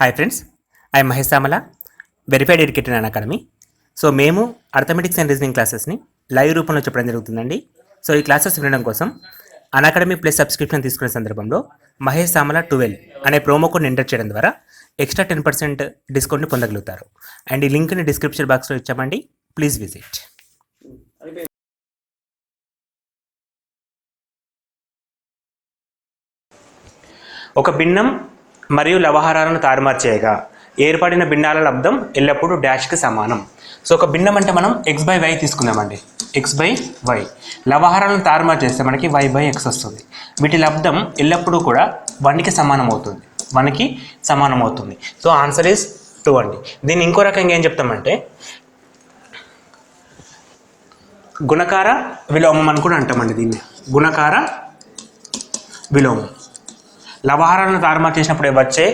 Hi friends, I'm Mahesh Samala, verified educator an academy. So మేము arithmetics and reasoning క్లాసెస్ని live రూపంలో చెప్పడం జరుగుతుందండి. సో ఈ క్లాసెస్ వినడం కోసం అన్ అకాడమీ ప్లస్ సబ్స్క్రిప్షన్ తీసుకునే సందర్భంలో మహేష్ సామల 12 అనే ప్రోమో కోడ్ని ఎంటర్ చేయడం ద్వారా ఎక్స్ట్రా 10% డిస్కౌంట్ని పొందగలుగుతారు. అండ్ ఈ లింక్ని డిస్క్రిప్షన్ బాక్స్లో ఇచ్చామండి, ప్లీజ్ విజిట్. ఒక భిన్నం మరియు లవహారాలను తారుమారు చేయగా ఏర్పడిన భిన్నాల లబ్ధం ఎల్లప్పుడూ డాష్కి సమానం. సో ఒక భిన్నం అంటే మనం x/y తీసుకుందామండి. x/y లవహారాలను తారుమారు చేస్తే మనకి y/x వస్తుంది. వీటి లబ్ధం ఎల్లప్పుడూ కూడా 1కి సమానం అవుతుంది. 1కి సమానం అవుతుంది. సో ఆన్సర్ ఈజ్ 2 అండి. దీన్ని ఇంకో రకంగా ఏం చెప్తామంటే గుణకార విలోమం అని కూడా అంటామండి. దీన్ని గుణకార విలోమం. లవహారాలను తారుమారు చేసినప్పుడు వచ్చే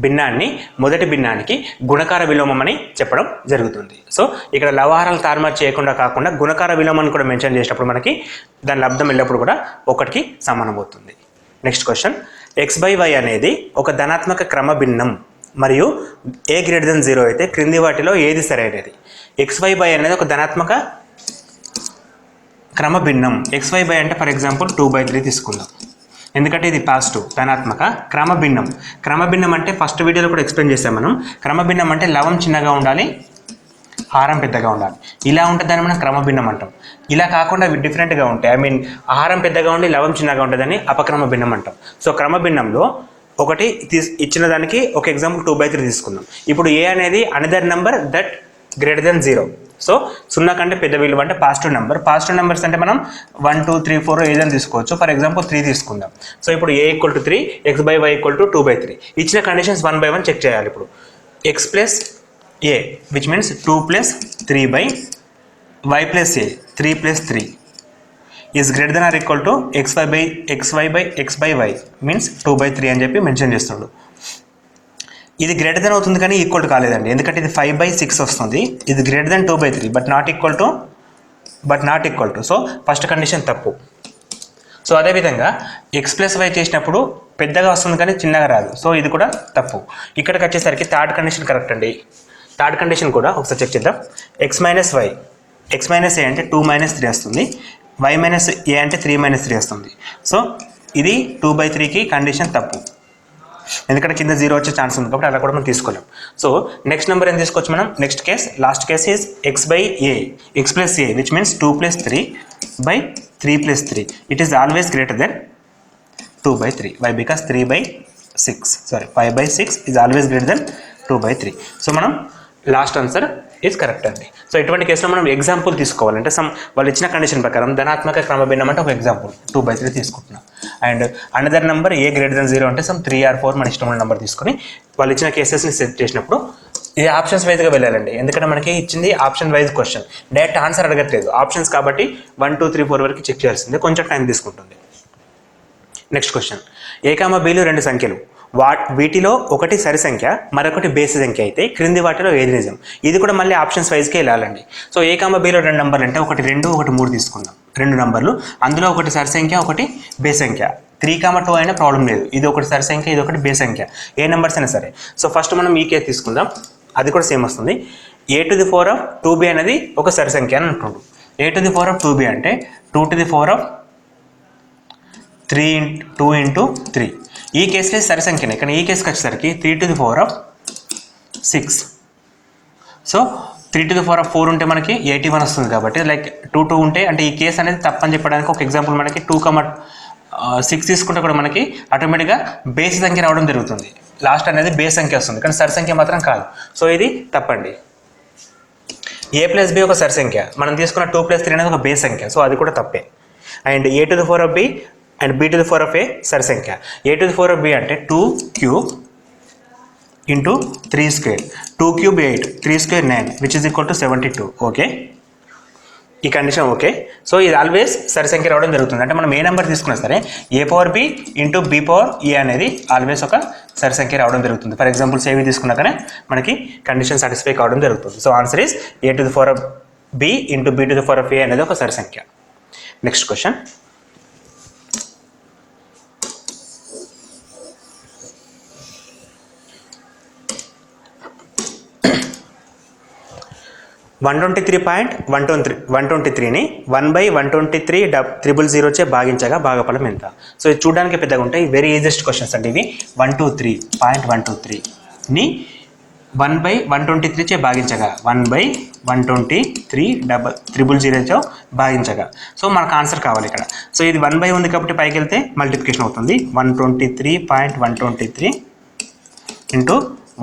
భిన్నాన్ని మొదటి భిన్నానికి గుణకార విలోమం అని చెప్పడం జరుగుతుంది. సో ఇక్కడ లవహారాలు తారుమారు చేయకుండా కాకుండా గుణకార విలోమాన్ని కూడా మెన్షన్ చేసినప్పుడు మనకి దాని లబ్ధం ఎల్లప్పుడు కూడా 1కి సమానం అవుతుంది. నెక్స్ట్ క్వశ్చన్, x/y అనేది ఒక ధనాత్మక క్రమ భిన్నం మరియు a > 0 అయితే క్రింది వాటిలో ఏది సరైనది? x/y అనేది ఒక ధనాత్మక క్రమ భిన్నం. x/y అంటే ఫర్ ఎగ్జాంపుల్ 2/3 తీసుకుందాం, ఎందుకంటే ఇది పాజిటివ్ ధనాత్మక క్రమభిన్నం. క్రమభిన్నం అంటే ఫస్ట్ వీడియోలో కూడా ఎక్స్ప్లెయిన్ చేసాం మనం. క్రమభిన్నం అంటే లవం చిన్నగా ఉండాలి, హారం పెద్దగా ఉండాలి. ఇలా ఉంటే దాన్ని మనం క్రమభిన్నం అంటాం. ఇలా కాకుండా డిఫరెంట్గా ఉంటాయి, ఆహారం పెద్దగా ఉండి లవం చిన్నగా ఉంటుందని అపక్రమ భిన్నం అంటాం. సో క్రమభిన్నంలో ఒకటి ఇచ్చిన దానికి ఒక ఎగ్జాంపుల్ 2/3 తీసుకుందాం. ఇప్పుడు ఏ అనేది అనదర్ నెంబర్ దట్ > 0. సో 0 కంటే పెద్ద విలువ అంటే పాజిటివ్ నెంబర్. పాజిటివ్ నెంబర్స్ అంటే మనం 1, 2, 3, 4 ఏదైనా తీసుకోవచ్చు. ఫర్ ఎగ్జాంపుల్ 3 తీసుకుందాం. సో ఇప్పుడు a = 3, x/y = 2/3. ఇచ్చిన కండిషన్స్ 1 by 1 చెక్ చేయాలి. ఇప్పుడు x + a which means 2 + 3/y + a 3 + 3 is > x/y means 2/3 అని చెప్పి మెన్షన్ చేస్తుండు. ఇది గ్రేటర్ అవుతుంది కానీ ఈక్వల్ కాలేదండి, ఎందుకంటే ఇది 5/6 వస్తుంది. ఇది > 2/3 but not equal to. So first condition తప్పు. సో అదేవిధంగా x + y చేసినప్పుడు పెద్దగా వస్తుంది కానీ చిన్నగా రాదు. సో ఇది కూడా తప్పు. ఇక్కడికి వచ్చేసరికి థర్డ్ కండిషన్ కరెక్ట్ అండి. థర్డ్ కండిషన్ కూడా ఒకసారి చెక్ చేద్దాం. x - y, x - a అంటే 2 - 3 వస్తుంది. y - a అంటే 3 - 3 వస్తుంది. సో ఇది 2/3కి కండిషన్ తప్పు, ఎందుకంటే కింద 0 వచ్చే ఛాన్స్ ఉంది కాబట్టి అలా కూడా మనం తీసుకోలేం. సో నెక్స్ట్ నెంబర్ ఏం తీసుకోవచ్చు మనం? Next case, last case is x/a, x + a which means 2 + 3/3 + 3. It is always > 2/3. వై? Because 5/6 is always > 2/3. సో మనం లాస్ట్ ఆన్సర్ ఈజ్ కరెక్ట్ అండి. సో ఇటువంటి కేసులో మనం ఎగ్జాంపుల్ తీసుకోవాలంటే వాళ్ళు ఇచ్చిన కండిషన్ ప్రకారం ధనాత్మక క్రమభిన్నం అంటే ఒక ఎగ్జాంపుల్ 2/3 తీసుకుంటున్నాం. అండ్ అనదర్ నెంబర్ a > 0 అంటే 3 or 4 మన ఇష్టమైన నెంబర్ తీసుకొని వాళ్ళు ఇచ్చిన కేసెస్ని సెట్ చేసినప్పుడు ఇది ఆప్షన్స్ వైజ్గా వెళ్ళాలండి. ఎందుకంటే మనకి ఇచ్చింది option wise question, direct answer అడగట్లేదు, ఆప్షన్స్ కాబట్టి 1, 2, 3, 4 వరకు చెక్ చేయాల్సిందే, కొంచెం టైం తీసుకుంటుంది. నెక్స్ట్ క్వశ్చన్, a, bలు 2 సంఖ్యలు, వీటిలో ఒకటి సరి సంఖ్య మరొకటి బేసి సంఖ్య అయితే క్రింది వాటిలో ఏది నిజం? ఇది కూడా మళ్ళీ ఆప్షన్స్ వైజ్కే వెళ్ళాలండి. సో a, bలో 2 నెంబర్లు అంటే ఒకటి 2, ఒకటి 3 తీసుకుందాం. 2 నెంబర్లు, అందులో ఒకటి సరి సంఖ్య ఒకటి బేసి సంఖ్య. 3, 2 అయినా ప్రాబ్లం లేదు. ఇది ఒకటి సరి సంఖ్య, ఇది ఒకటి బేసి సంఖ్య, ఏ నెంబర్స్ అయినా సరే. సో ఫస్ట్ మనం ఈ కేసు తీసుకుందాం, అది కూడా సేమ్ వస్తుంది. a⁴ అనేది ఒక సరి సంఖ్య అని అంటుండు. a⁴ అంటే 2⁴ 2 × 3. ఈ కేసులో సరి సంఖ్యనే, కానీ ఈ కేసుకి వచ్చేసరికి 3⁴ 6. సో 3⁴ ఉంటే మనకి 81 వస్తుంది. కాబట్టి లైక్ 2 ఉంటే అంటే ఈ కేసు అనేది తప్పని చెప్పడానికి ఒక ఎగ్జాంపుల్ మనకి 2,6 తీసుకుంటే కూడా మనకి ఆటోమేటిక్గా బేసి సంఖ్య రావడం జరుగుతుంది. లాస్ట్ అనేది బేస్ సంఖ్య వస్తుంది కానీ సరి సంఖ్య మాత్రం కాదు. సో ఇది తప్పండి. a + b ఒక సరి సంఖ్య, మనం తీసుకున్న 2 + 3 అనేది ఒక బేస్ సంఖ్య, సో అది కూడా తప్పే. అండ్ a⁴b అండ్ b⁴a సరి సంఖ్య. a⁴b అంటే 2³ × 3² 2³ 8, 3² 9 which is equal to 72. Okay, ఈ కండిషన్ ఓకే. సో ఇది ఆల్వేస్ సరి సంఖ్య రావడం జరుగుతుంది. అంటే మనం ఏ నెంబర్ తీసుకున్నా సరే a⁴b × b⁴a అనేది ఆల్వేస్ ఒక సరి సంఖ్య రావడం జరుగుతుంది. ఫర్ ఎగ్జాంపుల్ సేవి తీసుకున్నాకనే మనకి కండిషన్ సాటిస్ఫై కావడం జరుగుతుంది. So answer is a⁴b × b⁴a అనేది ఒక సరి సంఖ్య. నెక్స్ట్ క్వశ్చన్, 123.123ని 1/123 చే భాగించగా భాగఫలం ఎంత? సో ఇది చూడడానికి పెద్దగా ఉంటాయి, వెరీ ఈజియెస్ట్ క్వశ్చన్స్ అండి ఇవి. 123.123ని 1/123 చే భాగించగా 1/123 చే భాగించగా. సో మనకు ఆన్సర్ కావాలి ఇక్కడ. సో ఇది 1/, ఉంది కాబట్టి పైకి వెళ్తే మల్టిప్లికేషన్ అవుతుంది. 123.123 ఇంటూ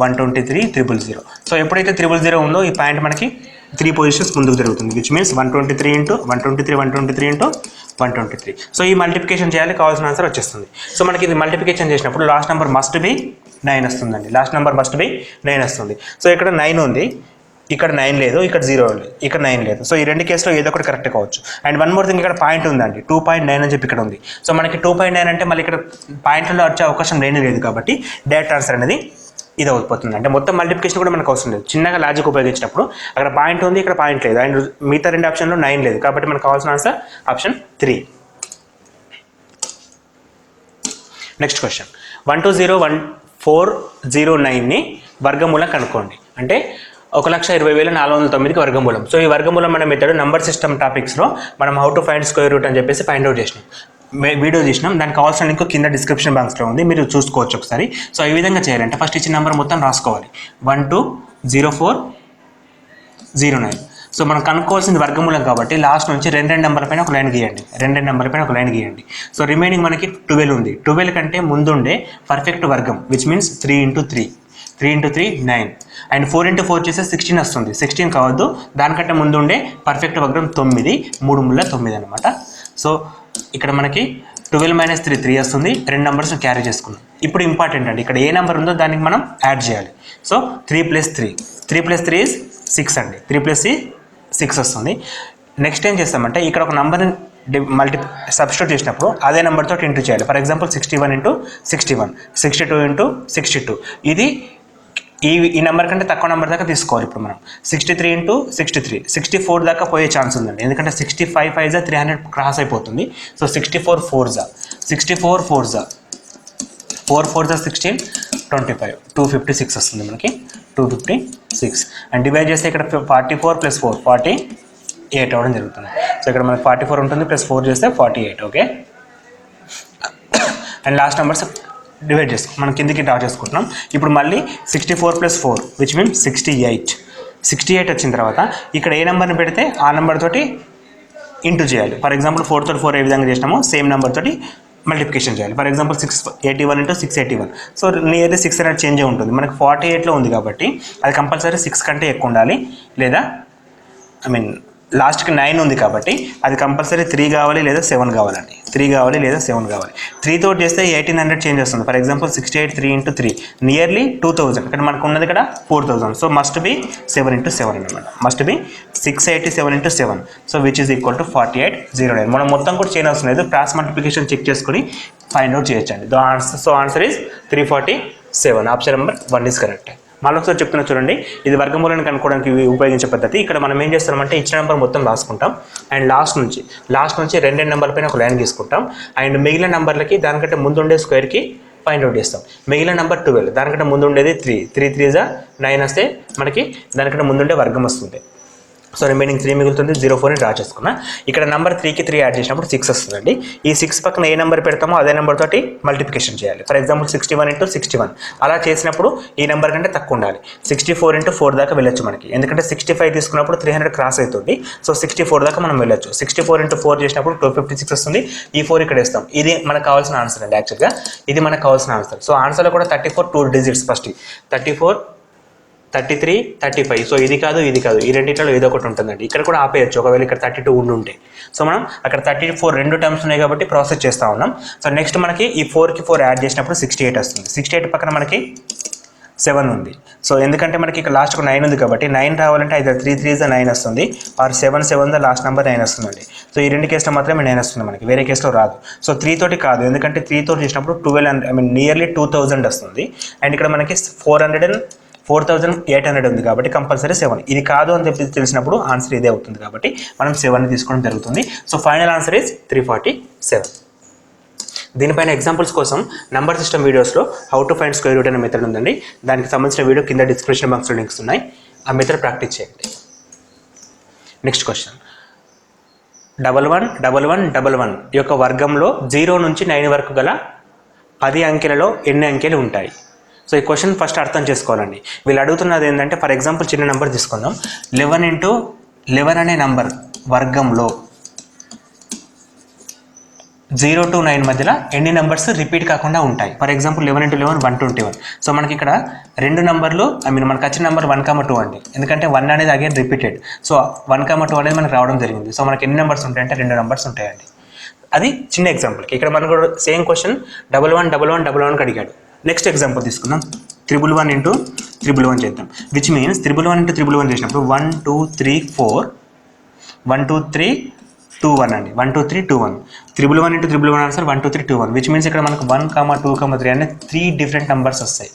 123,000. సో ఎప్పుడైతే 000 ఉందో ఈ పాయింట్ మనకి 3 పొజిషన్స్ ముందుకు జరుగుతుంది, విచ్ మీన్స్ 123 ఇంటూ 123. సో ఈ మల్టిప్లికేషన్ చేయాలి, కావాల్సిన ఆన్సర్ వచ్చేస్తుంది. సో మనకి ఇది మల్టిప్లికేషన్ చేసినప్పుడు లాస్ట్ నెంబర్ మస్ట్ బి 9 వస్తుందండి. లాస్ట్ నెంబర్ మస్ట్ బి 9 వస్తుంది. సో ఇక్కడ 9 ఉంది, ఇక్కడ 9 లేదు, ఇక్కడ 0 ఉంది, ఇక్కడ 9 లేదు. సో ఈ రెండు కేసులో ఏదో ఒకటి కరెక్ట్ కావచ్చు. అండ్ వన్ మోర్ థింగ్, ఇక్కడ పాయింట్ ఉందండి 2.9 అని చెప్పి ఇక్కడ ఉంది. సో మనకి 2.9 అంటే మళ్ళీ ఇక్కడ పాయింట్లో వచ్చే అవకాశం లేదు కాబట్టి డైరెక్ట్ ఆన్సర్ అనేది ఇది అయిపోతుంది. అంటే మొత్తం మల్టిప్లికేషన్ కూడా మనకు అవసరం లేదు, చిన్నగా లాజిక్ ఉపయోగించినప్పుడు అక్కడ పాయింట్ ఉంది, ఇక్కడ పాయింట్ లేదు, అండ్ మిగతా రెండు ఆప్షన్లో 9 లేదు కాబట్టి మనకు కావాల్సిన ఆన్సర్ ఆప్షన్ 3. నెక్స్ట్ క్వశ్చన్, 120,409ని వర్గమూలం కనుక్కోండి. అంటే 1,20,409కి వర్గమూలం. సో ఈ వర్గమూలం మన మెథడ్ నంబర్ సిస్టమ్ టాపిక్స్లో మనం how to find square root అని చెప్పేసి ఫైండ్ అవుట్ చేసినాం, వీడియో చేసినాం. దానికి కావాల్సిన లింక్ కింద డిస్క్రిప్షన్ బాక్స్లో ఉంది, మీరు చూసుకోవచ్చు ఒకసారి. సో ఈ విధంగా చేయాలంటే ఫస్ట్ ఇచ్చిన నెంబర్ మొత్తం రాసుకోవాలి, 120,409. సో మనం కనుక్కోవాల్సింది వర్గమూలం కాబట్టి లాస్ట్ నుంచి రెండు నెంబర్ పైన ఒక లైన్ గీయండి. సో రిమైనింగ్ మనకి 12 ఉంది. 12 కంటే ముందుండే పర్ఫెక్ట్ వర్గం విచ్ మీన్స్ 3 × 3 9. అండ్ 4 × 4 చేస్తే 16 వస్తుంది. 16 కావద్దు, దానికంటే ముందు ఉండే పర్ఫెక్ట్ వర్గం 9, 3 × 9 అనమాట. సో ఇక్కడ మనకి 12 - 3 3 వస్తుంది. రెండు నెంబర్స్ క్యారీ చేసుకున్నాం. ఇప్పుడు ఇంపార్టెంట్ అండి, ఇక్కడ ఏ నెంబర్ ఉందో దానికి మనం యాడ్ చేయాలి. సో 3 + 3 is 6 అండి. 3 + 3 6 వస్తుంది. నెక్స్ట్ ఏం చేస్తామంటే ఇక్కడ ఒక నెంబర్ని సబ్స్టిట్యూట్ చేసినప్పుడు అదే నెంబర్తో ఇంటూ చేయాలి. For example 61 × 61, 62 × 62. ఇది ఈ నెంబర్ కంటే తక్కువ నెంబర్ దాకా తీసుకోవాలి. ఇప్పుడు మనం 63 × 63, 64 దాకా పోయే ఛాన్స్ ఉందండి, ఎందుకంటే 65 × 5 300 క్రాస్ అయిపోతుంది. సో 64 4 4 16 25, 256 వస్తుంది మనకి, 256. అండ్ డివైడ్ చేస్తే ఇక్కడ 44 + 4 48 అవ్వడం జరుగుతుంది. సో ఇక్కడ మనకి 44 ఉంటుంది, +4 చేస్తే 48. Okay, and last numbers divide చేసుకో మనం కిందికి డ్రా చేసుకుంటున్నాం. ఇప్పుడు మళ్ళీ 64 + 4 విచ్ మీన్స్ 68 వచ్చిన తర్వాత ఇక్కడ ఏ నెంబర్ని పెడితే ఆ నెంబర్ తోటి ఇంటూ చేయాలి. ఫర్ ఎగ్జాంపుల్ 4 తో 4 ఏ విధంగా చేసినామో సేమ్ నెంబర్ తోటి మల్టిప్లికేషన్ చేయాలి. For example 681 × 681. సో నియర్లీ 6 అనేది చేంజ్ ఉంటుంది. మనకి 48లో ఉంది కాబట్టి అది కంపల్సరీ 6 కంటే ఎక్కువ ఉండాలి, లేదా లాస్ట్కి 9 ఉంది కాబట్టి అది కంపల్సరీ 3 కావాలి లేదా 7 కావాలండి. 3 కావాలి లేదా 7 కావాలి. 3 తోటి చేస్తే 1800 చేంజ్ వస్తుంది. For example 68 3 × 3 nearly 2000. ఇక్కడ మనకు ఉన్నది ఇక్కడ 4000. సో మస్ట్ బి 7 × 7 అనమాట. Must be 687 × 7. So which is equal to 4809. మనం మొత్తం కూడా చేయని అవసరం లేదు, క్రాస్ మల్టిప్లికేషన్ చెక్ చేసుకొని ఫైండ్ అవుట్ చేయొచ్చండి. So answer is 347. Option number 1 is correct. మళ్ళీ ఒకసారి చెప్తున్నా చూడండి, ఇది వర్గమూలాన్ని కనుక్కోవడానికి ఉపయోగించే పద్ధతి. ఇక్కడ మనం ఏం చేస్తామంటే ఇచ్చిన నెంబర్ మొత్తం రాసుకుంటాం, అండ్ లాస్ట్ నుంచి రెండు నెంబర్ పైన ఒక లైన్ గీసుకుంటాం, అండ్ మిగిలిన నెంబర్లకి దానికంటే ముందు ఉండే స్క్వేర్కి ఫైండ్ అవుట్ చేస్తాం. మిగిలిన నెంబర్ 12, దానికంటే ముందు ఉండేది 3 3 9 వస్తే మనకి దానికంటే ముందుండే వర్గం వస్తుంది. సో రిమైనింగ్ 3 మిగులుతుంది, 04ని డ్రా చేసుకున్నా. ఇక్కడ నెంబర్ 3కి 3 యాడ్ చేసినప్పుడు 6 వస్తుందండి. ఈ 6 పక్కన ఏ నెంబర్ పెడతామో అదే నెంబర్ తోటి మల్టిప్లికేషన్ చేయాలి. For example 61 × 61. అలా చేసినప్పుడు ఈ నెంబర్ కంటే తక్కువ ఉండాలి. 64 × 4 దాకా వెళ్ళొచ్చు మనకి, ఎందుకంటే 65 తీసుకున్నప్పుడు 300 క్రాస్ అవుతుంది. సో 64 దాకా మనం వెళ్ళొచ్చు. 64 × 4 చేసినప్పుడు 256 వస్తుంది. ఈ 4 ఇక్కడ వేస్తాం. ఇది మనకు కావాల్సిన ఆన్సర్ అండి. యాక్చువల్గా ఇది మనకు కావాల్సిన ఆన్సర్. సో ఆన్సర్లో కూడా 34 2 డిజిట్స్ ఫస్ట్ 34 33 35. సో ఇది కాదు ఈ రెండింటిలో ఏదో ఒకటి ఉంటుందండి. ఇక్కడ కూడా ఆపేయచ్చు ఒకవేళ ఇక్కడ 32 ఉంటే. సో మనం అక్కడ 34 రెండు టర్మ్స్ ఉన్నాయి కాబట్టి ప్రాసెస్ చేస్తూ ఉన్నాం. సో నెక్స్ట్ మనకి ఈ 4కి 4 యాడ్ చేసినప్పుడు 68 వస్తుంది. 68 పక్కన మనకి 7 ఉంది. సో ఎందుకంటే మనకి ఇక్కడ లాస్ట్కు 9 ఉంది కాబట్టి 9 రావాలంటే అయితే 3 3 9 వస్తుంది, ఆర్ 7 7 లాస్ట్ నెంబర్ 9 వస్తుందండి. సో ఈ రెండు కేసులో మాత్రమే 9 వస్తుంది మనకి, వేరే కేసులో రాదు. సో 3 తోటి కాదు, ఎందుకంటే 3 తోటి చేసినప్పుడు 12 నియర్లీ 2000 వస్తుంది. అండ్ ఇక్కడ మనకి 4800 ఉంది కాబట్టి కంపల్సరీ 7. ఇది కాదు అని చెప్పి తెలిసినప్పుడు ఆన్సర్ ఇదే అవుతుంది కాబట్టి మనం 7ని తీసుకోవడం జరుగుతుంది. So final answer is 347. దీనిపైన ఎగ్జాంపుల్స్ కోసం నంబర్ సిస్టమ్ వీడియోస్లో how to find square root అనే మెథడ్ ఉందండి. దానికి సంబంధించిన వీడియో కింద డిస్క్రిప్షన్ బాక్స్లో లింక్స్ ఉన్నాయి. ఆ మెథడ్ ప్రాక్టీస్ చేయండి. నెక్స్ట్ క్వశ్చన్ 111111 యొక్క వర్గంలో 0 నుంచి 9 వరకు గల 10 అంకెలలో ఎన్ని అంకెలు ఉంటాయి? సో ఈ క్వశ్చన్ ఫస్ట్ అర్థం చేసుకోవాలండి. వీళ్ళు అడుగుతున్నది ఏంటంటే, ఫర్ ఎగ్జాంపుల్ చిన్న నెంబర్ తీసుకుందాం. 11 into 11 అనే నంబర్ వర్గంలో 0 to 9 మధ్యలో ఎన్ని నెంబర్స్ రిపీట్ కాకుండా ఉంటాయి? For example 11 into 11 121. సో మనకి ఇక్కడ రెండు నెంబర్లు మనకు వచ్చిన నెంబర్ 1, 2 అండి. ఎందుకంటే 1 అనేది అగైన్ రిపీటెడ్. సో 1, 2 అనేది మనకు రావడం జరిగింది. సో మనకి ఎన్ని నెంబర్స్ ఉంటాయంటే 2 నెంబర్స్ ఉంటాయండి. అది చిన్న ఎగ్జాంపుల్కి. ఇక్కడ మనకు సేమ్ క్వశ్చన్ 111111కి అడిగాడు. నెక్స్ట్ ఎగ్జాంపుల్ తీసుకుందాం. 1111 into 1111 చేద్దాం. విచ్ మీన్స్ 1111 into 1111 చేసినప్పుడు 1 2 3 4 1 2 3 2 1 అండి. 1 2 3 2 1. 1111 into 1111 ఆన్సర్ 1 2 3 2 1. విచ్ మీన్స్ ఇక్కడ మనకు 1, 2, 3 అనే 3 డిఫరెంట్ నెంబర్స్ వస్తాయి.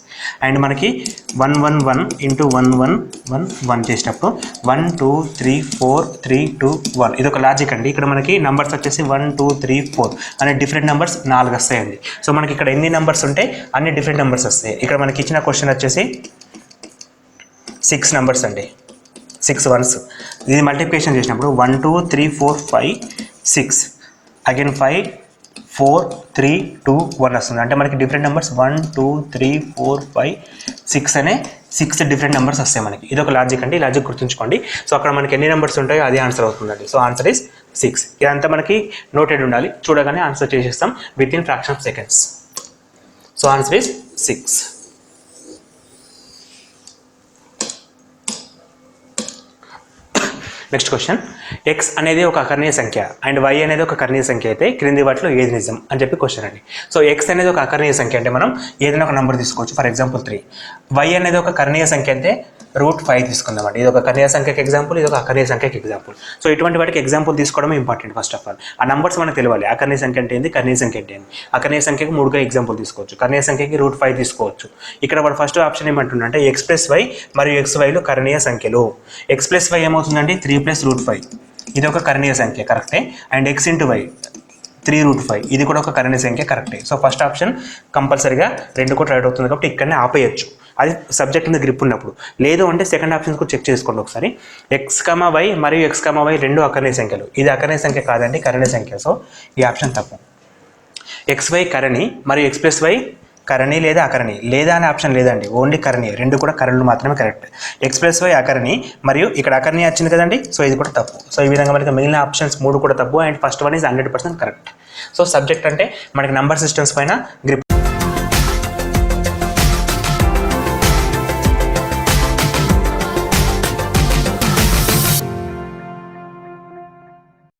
అండ్ మనకి 111 into 1111 చేసినప్పుడు 1 2 3 4 3 2 1. ఇది ఒక లాజిక్ అండి. ఇక్కడ మనకి నెంబర్స్ వచ్చేసి 1 2 3 4 అనే డిఫరెంట్ నెంబర్స్ 4 వస్తాయండి. సో మనకి ఇక్కడ ఎన్ని నెంబర్స్ ఉంటాయి? అన్ని డిఫరెంట్ నెంబర్స్ వస్తాయి. ఇక్కడ మనకి ఇచ్చిన క్వశ్చన్ వచ్చేసి 6 నెంబర్స్ అండి. 6 ones. ఇది మల్టిప్లికేషన్ చేసినప్పుడు 1 2 3 4 5 6 అగైన్ 5 4 3 2 1 వస్తుంది. అంటే మనకి డిఫరెంట్ నెంబర్స్ 1 2 3 4 5 6 అనే 6 డిఫరెంట్ నెంబర్స్ వస్తాయి మనకి. ఇది ఒక లాజిక్ అండి. లాజిక్ గుర్తుంచుకోండి. సో అక్కడ మనకి ఎన్ని నెంబర్స్ ఉంటాయో అదే ఆన్సర్ అవుతుందండి. So answer is 6. ఇదంతా మనకి నోటెడ్ ఉండాలి. చూడగానే ఆన్సర్ చేసేస్తాం with in fraction of seconds. So answer is 6. Next question, X అనేది ఒక అకర్ణీయ సంఖ్య అండ్ వై అనేది ఒక కర్ణీయ సంఖ్య అయితే క్రింది వాటిలో ఏది నిజం అని చెప్పి క్వశ్చన్ అండి. సో ఎక్స్ అనేది ఒక అకర్ణీయ సంఖ్య అంటే మనం ఏదైనా ఒక నెంబర్ తీసుకోవచ్చు. For example 3. వై అనేది ఒక కర్ణీయ సంఖ్య అంటే √5 తీసుకుందామండి. ఇది ఒక కర్ణీయ సంఖ్యకి ఎగ్జాంపుల్, ఇది ఒక అకర్ణీయ సంఖ్యకి ఎగ్జాంపుల్. సో ఇటువంటి వాటికి ఎగ్జాంపుల్ తీసుకోవడం ఇంపార్టెంట్. ఫస్ట్ ఆఫ్ ఆల్ ఆ నెంబర్స్ మనకు తెలియాలి. అకర్ణీయ సంఖ్య అంటే ఏంది, కర్ణీయ సంఖ్య అంటే ఏంది. అకర్ణీయ సంఖ్యకి 3గా ఎగ్జాంపుల్ తీసుకోవచ్చు. కర్ణీయ సంఖ్యకి √5 తీసుకోవచ్చు. ఇక్కడ మన ఫస్ట్ ఆప్షన్ ఏమంటుందంటే x + y మరియు xyలు కర్ణీయ సంఖ్యలు. x + y ఏమవుతుందండి 3 + √5. ఇది ఒక కర్ణీయ సంఖ్య కరెక్టే. అండ్ x × y 3√5 ఇది కూడా ఒక కర్ణీయ సంఖ్య కరెక్టే. సో ఫస్ట్ ఆప్షన్ కంపల్సరీగా 2 కూడా రైట్ అవుతుంది కాబట్టి ఇక్కడనే ఆపేయచ్చు. అది సబ్జెక్ట్ మీద గ్రిప్ ఉన్నప్పుడు. లేదు అంటే సెకండ్ ఆప్షన్ కూడా చెక్ చేసుకోండి ఒకసారి. x, y మరియు x, y రెండు అకర్ణీయ సంఖ్యలు. ఇది అకర్ణీయ సంఖ్య కాదండి, కర్ణీయ సంఖ్య. సో ఈ ఆప్షన్ తప్పు. xy కరణి మరియు x + y కరణి లేదా అకరణి. లేదా అనే ఆప్షన్ లేదండి, ఓన్లీ కరణి. రెండు కూడా కరణులు మాత్రమే కరెక్ట్. x + y అకరణి మరియు ఇక్కడ అకరణి వచ్చింది కదండి. సో ఇది కూడా తప్పు. సో ఈ విధంగా మనకి మిగిలిన ఆప్షన్స్ 3 కూడా తప్పు. And first one is 100% correct. So subject అంటే మనకి నంబర్ సిస్టమ్స్ పైన గ్రిప్